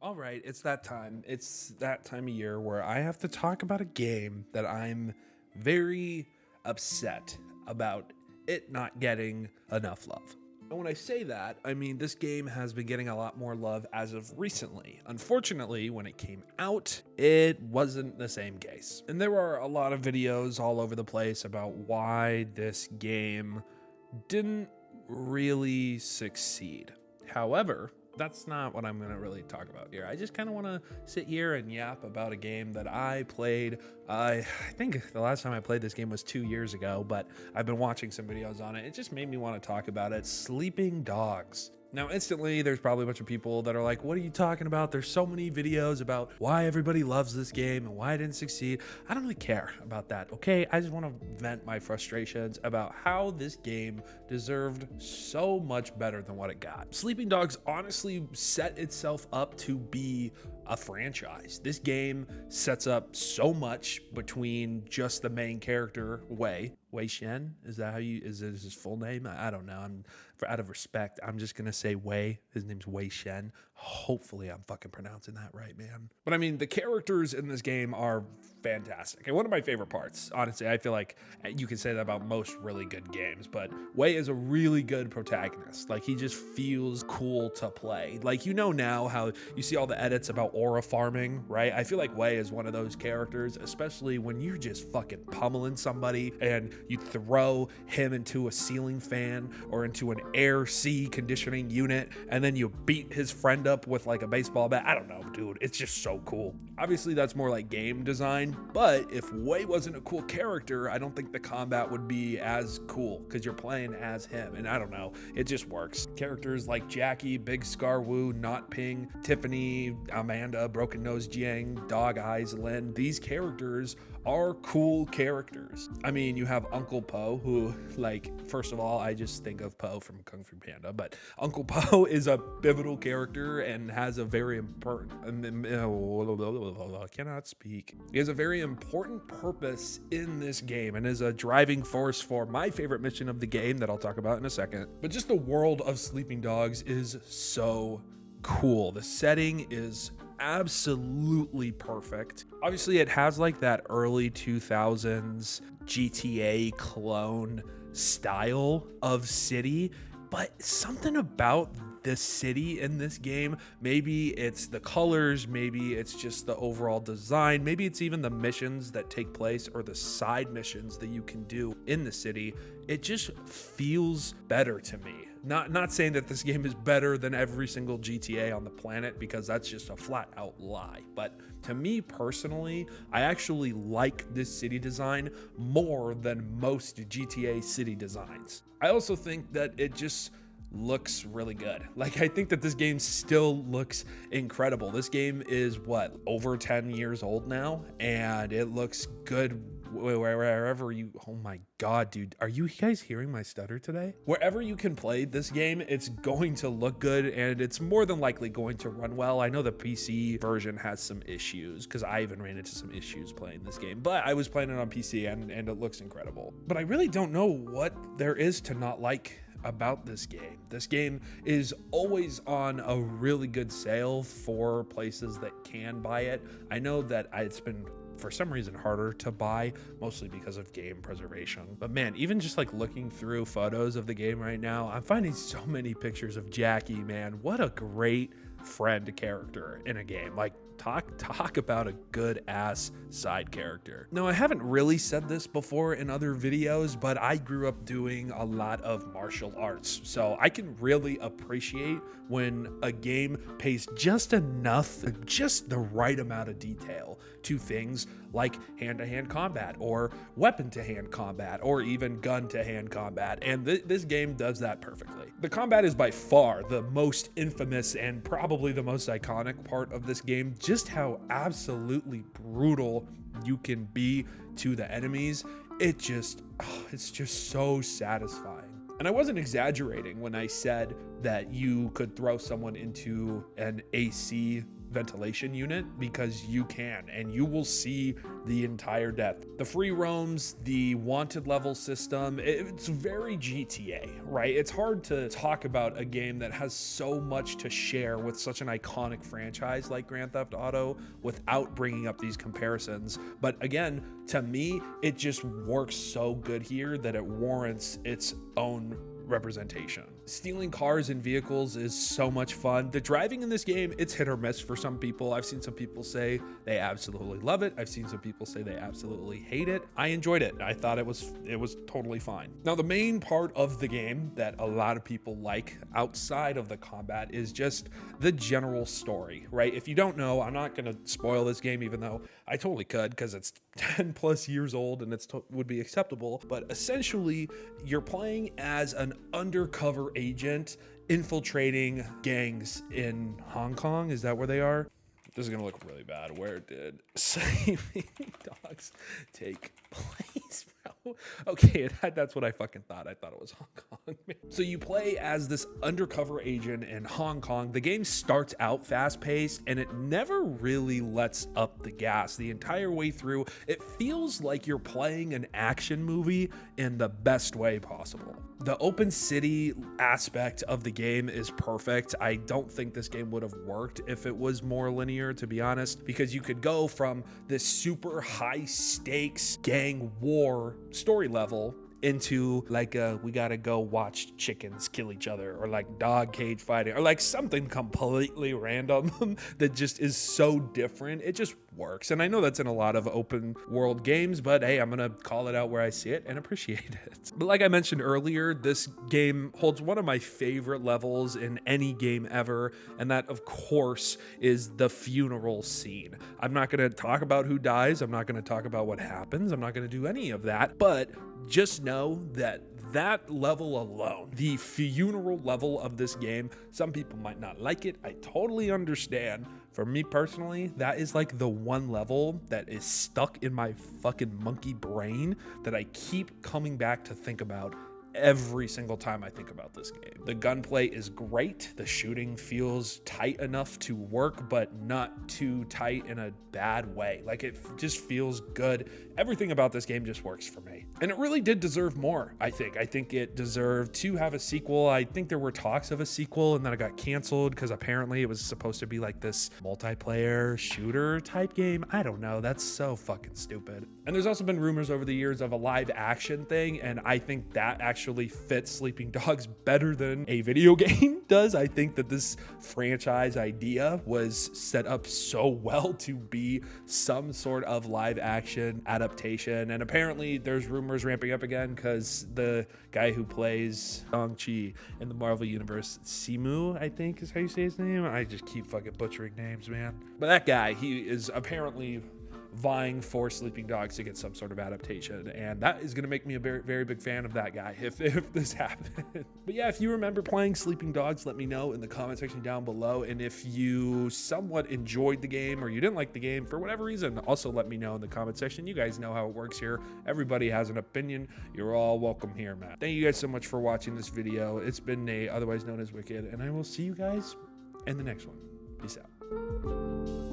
All right, it's that time. It's that time of year where I have to talk about a game that I'm very upset about it not getting enough love. And when I say that, I mean this game has been getting a lot more love as of recently. Unfortunately, when it came out, it wasn't the same case. And there are a lot of videos all over the place about why this game didn't really succeed. However, that's not what I'm going to really talk about here. I just kind of want to sit here and yap about a game that I played. I think the last time I played this game was 2 years ago, but I've been watching some videos on it. It just made me want to talk about it. Sleeping Dogs. Now, instantly, there's probably a bunch of people that are like, what are you talking about? There's so many videos about why everybody loves this game and why it didn't succeed. I don't really care about that, okay? I just want to vent my frustrations about how this game deserved so much better than what it got. Sleeping Dogs honestly set itself up to be a franchise. This game sets up so much between just the main character, Wei Shen. Is that how is it his full name? I don't know. Out of respect, I'm just gonna say Wei. His name's Wei Shen. Hopefully I'm fucking pronouncing that right, man. But I mean, the characters in this game are fantastic. And one of my favorite parts, honestly, I feel like you can say that about most really good games, but Wei is a really good protagonist. Like, he just feels cool to play. Like, you know now how you see all the edits about aura farming, right? I feel like Wei is one of those characters, especially when you're just fucking pummeling somebody and you throw him into a ceiling fan or into an air sea conditioning unit, and then you beat his friend up with like a baseball bat. I don't know, dude. It's just so cool. Obviously, that's more like game design, but if Wei wasn't a cool character, I don't think the combat would be as cool because you're playing as him, and I don't know. It just works. Characters like Jackie, Big Scar Wu, Not Ping, Tiffany, Amanda, Broken Nose Jiang, Dog Eyes Lin, these characters are cool characters. I mean, you have Uncle Po, who, like, first of all, I just think of Po from Kung Fu Panda, but Uncle Po is a pivotal character and has a very important, I cannot speak. He has a very important purpose in this game and is a driving force for my favorite mission of the game that I'll talk about in a second. But just the world of Sleeping Dogs is so cool. The setting is absolutely perfect. Obviously, it has like that early 2000s GTA clone style of city, but something about this city in this game, maybe it's the colors, maybe it's just the overall design, maybe it's even the missions that take place or the side missions that you can do in the city. It just feels better to me. Not saying that this game is better than every single GTA on the planet, because that's just a flat out lie. But to me personally, I actually like this city design more than most GTA city designs. I also think that it just looks really good. Like, I think that this game still looks incredible. This game is over 10 years old now, and it looks good wherever you, oh my god, dude, are you guys hearing my stutter today? Wherever you can play this game, it's going to look good, and it's more than likely going to run well. I know the PC version has some issues, because I even ran into some issues playing this game, but I was playing it on PC and it looks incredible. But I really don't know what there is to not like about this game. This game is always on a really good sale for places that can buy it. I know that it's been for some reason harder to buy, mostly because of game preservation. But man, even just like looking through photos of the game right now, I'm finding so many pictures of Jackie, man. What a great friend character in a game. Like, talk about a good ass side character. Now, I haven't really said this before in other videos, but I grew up doing a lot of martial arts, so I can really appreciate when a game pays just enough, just the right amount of detail to things like hand-to-hand combat or weapon-to-hand combat or even gun-to-hand combat, and this game does that perfectly. The combat is by far the most infamous and probably the most iconic part of this game. Just how absolutely brutal you can be to the enemies, it's just so satisfying. And I wasn't exaggerating when I said that you could throw someone into an AC ventilation unit because you can, and you will see the entire depth. The free roams, the wanted level system, it's very GTA, right? It's hard to talk about a game that has so much to share with such an iconic franchise like Grand Theft Auto without bringing up these comparisons. But again, to me, it just works so good here that it warrants its own representation. Stealing cars and vehicles is so much fun. The driving in this game, it's hit or miss for some people. I've seen some people say they absolutely love it. I've seen some people say they absolutely hate it. I enjoyed it. I thought it was totally fine. Now, the main part of the game that a lot of people like outside of the combat is just the general story, right? If you don't know, I'm not going to spoil this game, even though I totally could because it's 10 plus years old and it would be acceptable. But essentially, you're playing as an undercover agent infiltrating gangs in Hong Kong. Is that where they are? This is gonna look really bad. Where did Sleeping Dogs take place, bro? Okay, that's what I fucking thought. I thought it was Hong Kong. So you play as this undercover agent in Hong Kong. The game starts out fast-paced, and it never really lets up the gas the entire way through. It feels like you're playing an action movie in the best way possible. The open city aspect of the game is perfect. I don't think this game would have worked if it was more linear, to be honest, because you could go from this super high stakes gang war story level into like we gotta go watch chickens kill each other, or like dog cage fighting, or like something completely random that just is so different. It just works. And I know that's in a lot of open world games, but hey, I'm gonna call it out where I see it and appreciate it. But like I mentioned earlier, this game holds one of my favorite levels in any game ever, and that of course is the funeral scene. I'm not gonna talk about who dies, I'm not gonna talk about what happens, I'm not gonna do any of that, but just know that that level alone, the funeral level of this game, some people might not like it. I totally understand. For me personally, that is like the one level that is stuck in my fucking monkey brain that I keep coming back to think about every single time I think about this game. The gunplay is great. The shooting feels tight enough to work, but not too tight in a bad way. Like, it just feels good. Everything about this game just works for me. And it really did deserve more, I think. I think it deserved to have a sequel. I think there were talks of a sequel, and then it got canceled because apparently it was supposed to be like this multiplayer shooter type game. I don't know. That's so fucking stupid. And there's also been rumors over the years of a live action thing, and I think that actually fits Sleeping Dogs better than a video game does. I think that this franchise idea was set up so well to be some sort of live action adaptation. And apparently there's rumors ramping up again because the guy who plays Shang-Chi in the Marvel Universe, Simu, I think is how you say his name. I just keep fucking butchering names, man. But that guy, he is apparently vying for Sleeping Dogs to get some sort of adaptation, and that is going to make me a very, very big fan of that guy if this happened. But yeah, if you remember playing Sleeping Dogs, let me know in the comment section down below, and if you somewhat enjoyed the game or you didn't like the game for whatever reason, also let me know in the comment section. You guys know how it works here. Everybody has an opinion. You're all welcome here, man. Thank you guys so much for watching this video. It's been Nate, otherwise known as Wicked, and I will see you guys in the next one. Peace out.